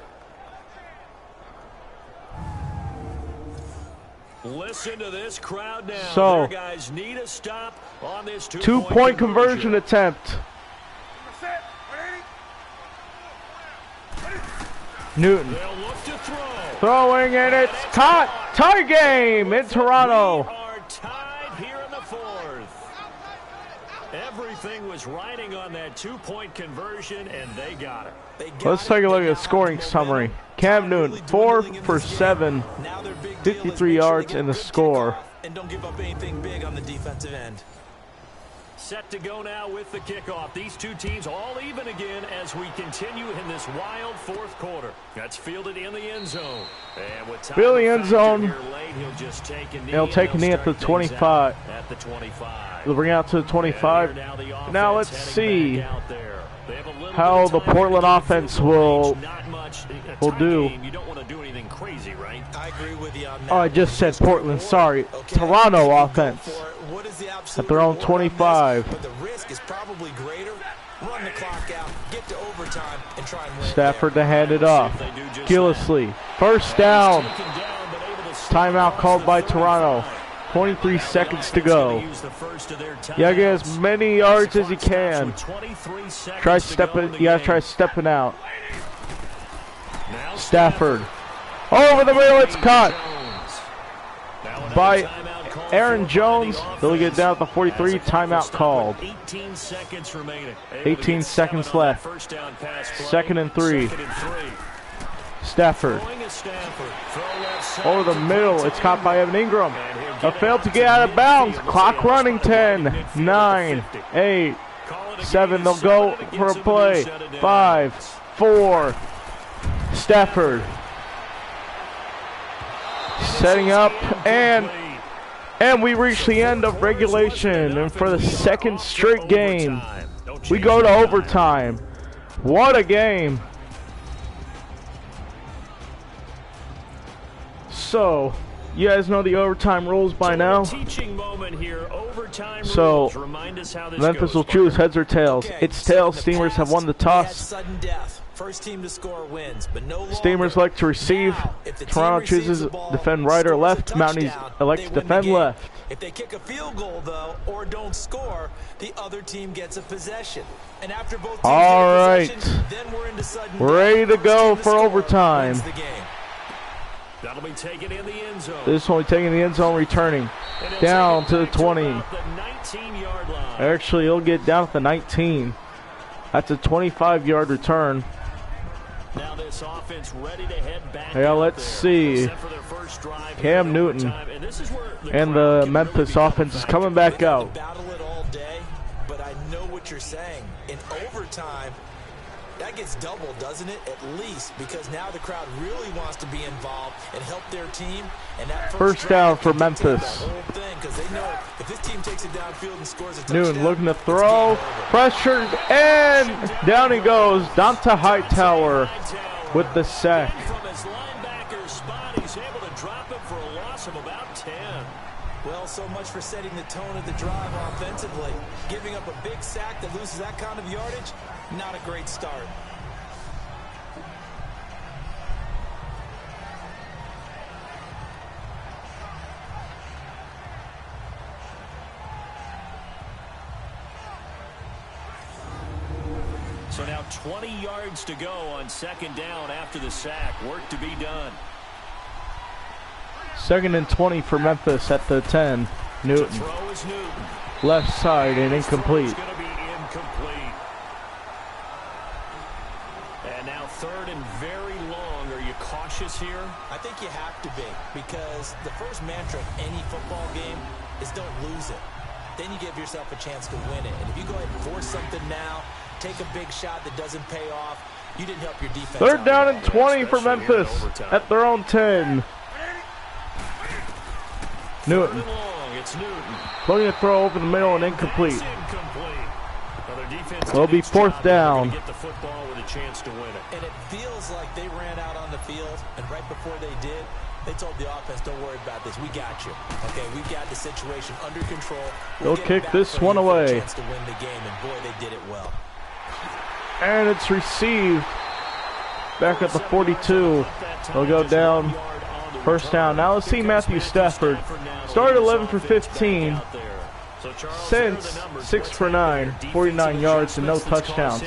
Listen to this crowd now. So, their guys need a stop on this 2-point conversion attempt. Newton They'll look to throw. throwing, and it's caught. Tie game in Toronto. We are tied here in the 4th. Everything was riding on that 2-point conversion, and they got it. Let's take a look at the scoring summary. Cam Newton, 4 for 7, 53 yards in the score. And don't give up anything big on the defensive end. Set to go now with the kickoff. These two teams all even again as we continue in this wild 4th quarter. That's fielded in the end zone. And with time Field the end zone. here late, he'll just take a knee. He'll take a knee at the 25. At the 25. They'll bring out to the 25. Now the offense Now let's heading see back out there. They have a little how bit the of time Portland to get offense field goal will range. Not much. A will tie do. game, you don't want to do anything crazy, right? I agree with you on that. Oh, I just said Portland. Sorry. Toronto offense. What is the At their own absolute reward on this? 25. But the risk is probably greater. Run the clock out, get to overtime, and try and win. Stafford to hand it off. Gillisley. First down. Timeout called by Toronto. 23 seconds to go. Yeah, get as many yards as you can. Try stepping. You gotta try stepping out. Stafford. Over the middle. It's caught by Aaron Jones. They'll get down at the 43. Timeout called. 18 seconds remaining. 18 seconds left. Second and 3. Stafford. Over the middle. It's caught by Evan Ingram. A failed to get out of bounds. Clock running. 10, 9, 8, 7. They'll go for a play. 5, 4. Stafford. Setting up, and we reach the end of regulation, and for the second straight game we go to overtime. What a game. So you guys know the overtime rules by now. So Memphis will choose heads or tails. It's tails. Steamers have won the toss. First team to score wins, but no longer. Steamers like to receive. Now, if the team Toronto receives chooses the ball, defend right or scores a left. Mounties touchdown, elect they to win the defend game. left. If they kick a field goal, though, or don't score, the other team gets a possession. And after both teams All get a possession, right. then we're into sudden We're ready to death. go First team to for score overtime. wins the game. That'll be taken in the end zone. This one taking the end zone, returning down to the 20. The 19-yard line. Actually, he'll get down at the 19. That's a 25-yard return. Now this offense ready to head back. Yeah, out let's there. see. Set for their first drive Cam here in Newton overtime, and this is where and crowd the can Memphis really offense is become coming back They out. battle it all day, but I know what you're saying. In overtime, that gets doubled, doesn't it? At least, because now the crowd really wants to be involved and help their team. And that First down for drive can dictate Memphis. the whole thing, because they know if this team takes it downfield and scores a touchdown, Newton looking to it's throw. game over. Pressured, and down he goes. Donta Hightower with the sack. From his linebacker spot, he's able to drop him for a loss of about 10. Well, so much for setting the tone of the drive offensively. Giving up a big sack that loses that kind of yardage, not a great start. So now 20 yards to go on second down after the sack. Work to be done. 2nd and 20 for Memphis at the 10. Newton, Throw is Newton. left side and His throw incomplete. is going to be incomplete. And now 3rd and very long. Are you cautious here? I think you have to be, because the first mantra of any football game is don't lose it. Then you give yourself a chance to win it. And if you go ahead and force something now, take a big shot that doesn't pay off, you didn't help your defense. 3rd out down at and all. 20 for Memphis at their own 10. Newton Third and long. It's Newton. looking to throw over the middle and It's incomplete. incomplete. Well, their defense It'll did be its 4th job. They're down. gonna get the football with a chance to win it. And it feels like they ran out on the field, and right before they did, they told the offense, don't worry about this. We got you. Okay, we've got the situation under control. They'll get it kick back this for one you for a away. chance to win the game, and boy, they did it well. And it's received back at the 42. They'll go down. First down. Now let's see Matthew Stafford. Started 11 for 15. Since 6 for 9, 49 yards and no touchdowns.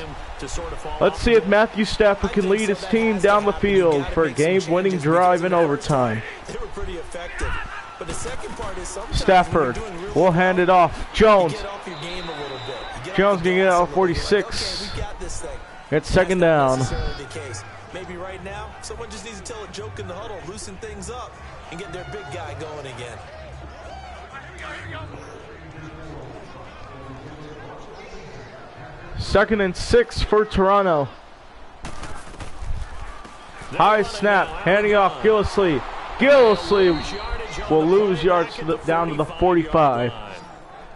Let's see if Matthew Stafford can lead his team down the field for a game-winning drive in overtime. They were pretty effective. But the second part is sometimes Stafford when you're doing really will hand it off. Jones. get off your game a little bit. You get Jones off the can get gas out a of little bit. 46. Like, okay, we got this thing. It's 2nd down. That's not necessarily the case. Maybe right now, someone just needs to tell a joke in the huddle, loosen things up, and get their big guy going again. Second and 6 for Toronto. High snap, handing off Gillisley. Gillisley will lose yards to down to the 45.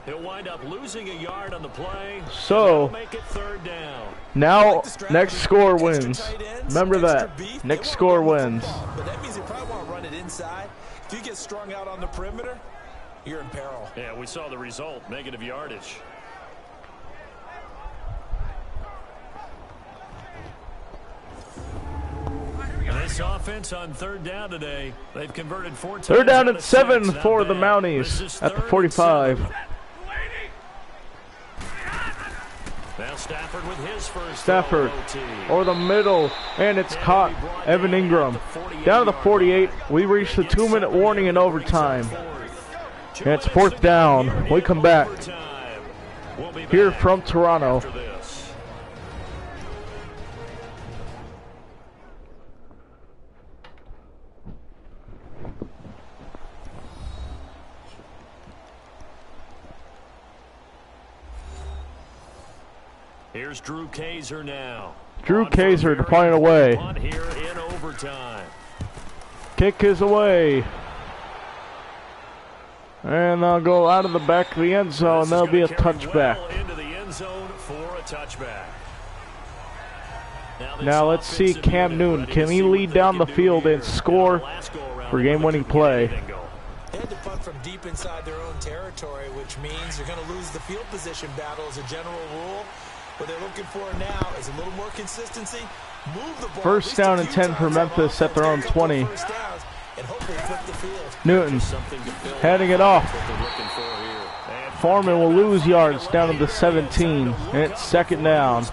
He'll wind up losing a yard on the play. So, Make it 3rd down. now next score wins. Remember that. Next score wins. But that means they probably want to run it inside. If you get strung out on the perimeter, you're in peril. Yeah, we saw the result. Negative yardage. This offense on 3rd down today. They've converted 4 times. 3rd down out and of 7 6. Not for the bad. Mounties This is at the 3rd and 45. 7. Now Stafford with his first Stafford throw, OT. over the middle, and it's caught. Evan Ingram down to the 48. We reached the 2-minute warning in overtime. And it's 4th down. We come back We'll be here back from Toronto. after this. Here's Drew Kaiser now. Drew On for Kaiser a to very punt it away. punt here in overtime. Kick is away. And they'll go out of the back of the end zone. This is There'll be a gonna carry touchback. well into the end zone for a touchback. this Now let's see offensive Cam unit Newton. ready Can to he see what lead they down can the do field here. and score Last go around, for they game-winning couldn't get play? anything going. They had to punt from deep inside their own territory, which means you're going to lose the field position battle as a general rule. What they're looking for now is a little more consistency, First down and 10 for Memphis at their own 20. Newton heading it off. Foreman will lose yards down to the 17, and it's second down.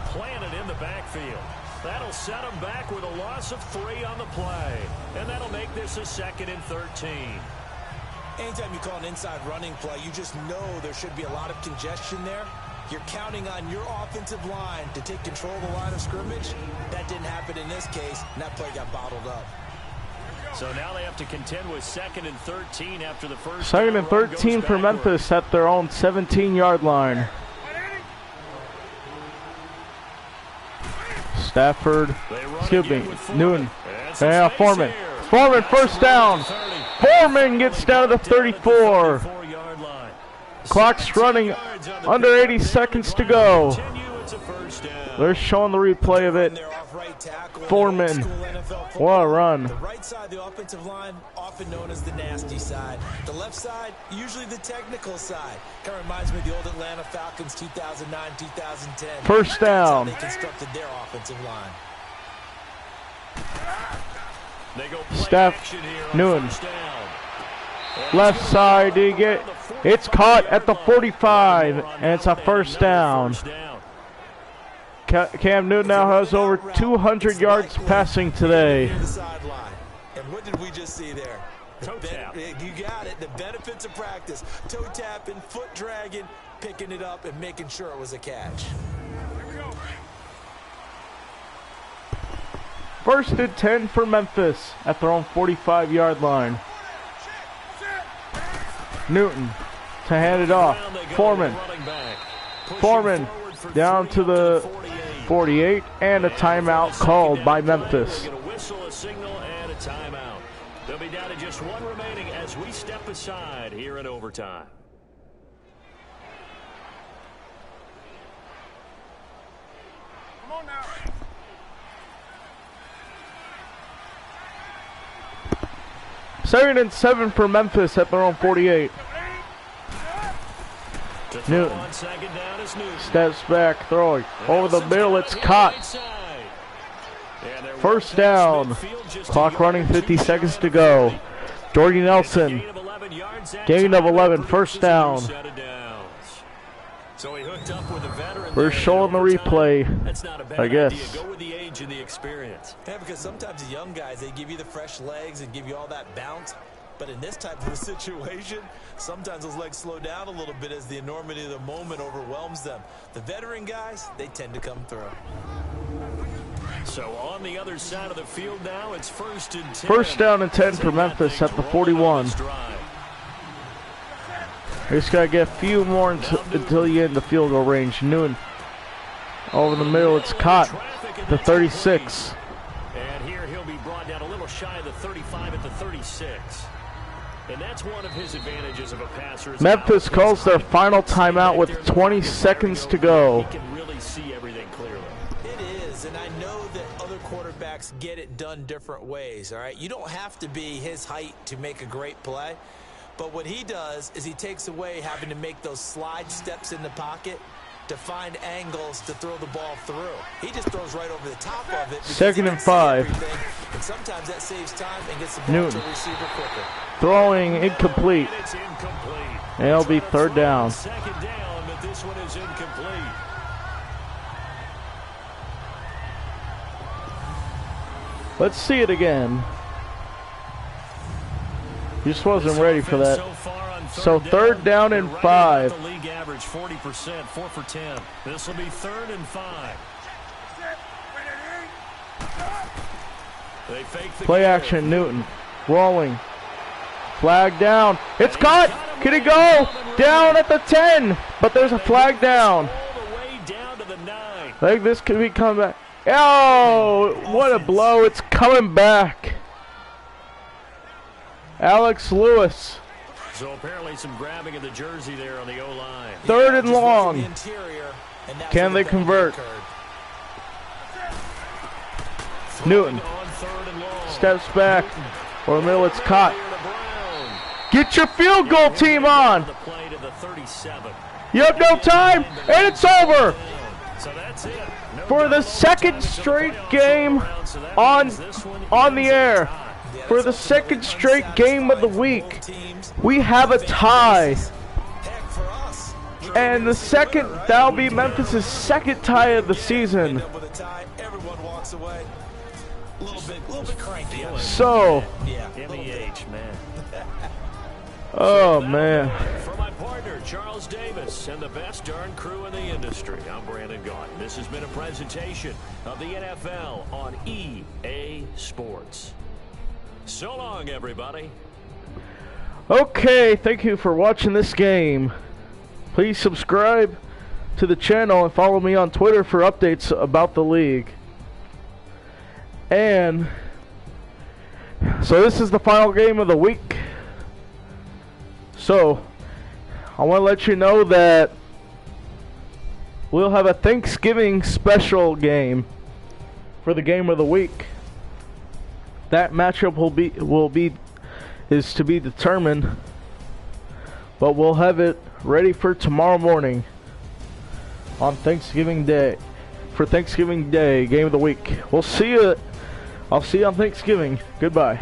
That'll set them back with a loss of 3 on the play, and that'll make this a 2nd and 13. Anytime you call an inside running play, you just know there should be a lot of congestion there. You're counting on your offensive line to take control of the line of scrimmage. That didn't happen in this case, and that play got bottled up. So now they have to contend with 2nd and 13 after the first. 2nd and 13 for Memphis at their own 17-yard line. Stafford, excuse me, Newton. Yeah, Foreman. Foreman, first down. Foreman gets down to the 34. Clock's running, under 80 seconds to go. They're showing the replay of it. Foreman, what a run. The right side of the offensive line, often known as the nasty side. The left side, usually the technical side. Kind of reminds me of the old Atlanta Falcons 2009, 2010. First down. That's how they constructed their offensive line. Steph, Newton. Left side, did he get? It's caught at the 45, and it's a first down. Cam Newton now has over 200 yards passing today. And what did we just see there? Toe tap. You got it. The benefits of practice. Toe tapping, foot dragging, picking it up, and making sure it was a catch. First and 10 for Memphis at their own 45-yard line. Newton to hand it off. Foreman. Foreman down to the 48, and a timeout called by Memphis. They'll be down to just 1 remaining as we step aside here in overtime. Come on now. Second and 7 for Memphis at their own 48. Newton steps back, throwing over the middle. It's caught. First down. Clock running, 50 seconds to go. Jordy Nelson, gain of 11, first down. We're showing the replay, I guess. Yeah, because sometimes the young guys, they give you the fresh legs and give you all that bounce. But in this type of a situation, sometimes those legs slow down a little bit as the enormity of the moment overwhelms them. The veteran guys, they tend to come through. So on the other side of the field now, it's first and 10. First down and 10 for Memphis at the 41. They just got to get a few more until you get in the field goal range. Newton over the middle. It's caught. The 36. And here he'll be brought down a little shy of the 35 at the 36. And that's one of his advantages of a passer. Memphis calls their final timeout with 20 seconds to go. He can really see everything clearly. It is, and I know that other quarterbacks get it done different ways, all right? You don't have to be his height to make a great play. But what he does is he takes away having to make those slide steps in the pocket to find angles to throw the ball through. He just throws right over the top of it. Second and 5. And sometimes that saves time and gets the ball to the receiver quicker. Throwing incomplete. And it'll be third down. Second down, but this one is incomplete. Let's see it again. He just wasn't ready for that. So third down and 5. The league average 40%, 4 for 10. This will be 3rd and 5. They fake the Play action, Newton. Rolling. Flag down. It's caught. Can it go? Down at the 10. But there's a flag down. I think this could be coming back. Oh, what a blow. It's coming back. Alex Lewis. So apparently some grabbing of the jersey there on the O-line. Third and long. Can they convert? Newton steps back. Or the middle, it's caught. Get your field goal team on. You have no time, and it's over. So that's it. No For the second straight game on the air. For the second straight game of the week, we have a tie. And the second, that'll be Memphis' second tie of the season. So, oh man. For my partner, Charles Davis, and the best darn crew in the industry, I'm Brandon Gaughan. This has been a presentation of the NFL on EA Sports. So long, everybody. Okay, thank you for watching this game. Please subscribe to the channel and follow me on Twitter for updates about the league. And so this is the final game of the week. So I want to let you know that we'll have a Thanksgiving special game for the game of the week. That matchup is to be determined, but we'll have it ready for tomorrow morning on Thanksgiving Day. For Thanksgiving Day, game of the week. We'll see you. I'll see you on Thanksgiving. Goodbye.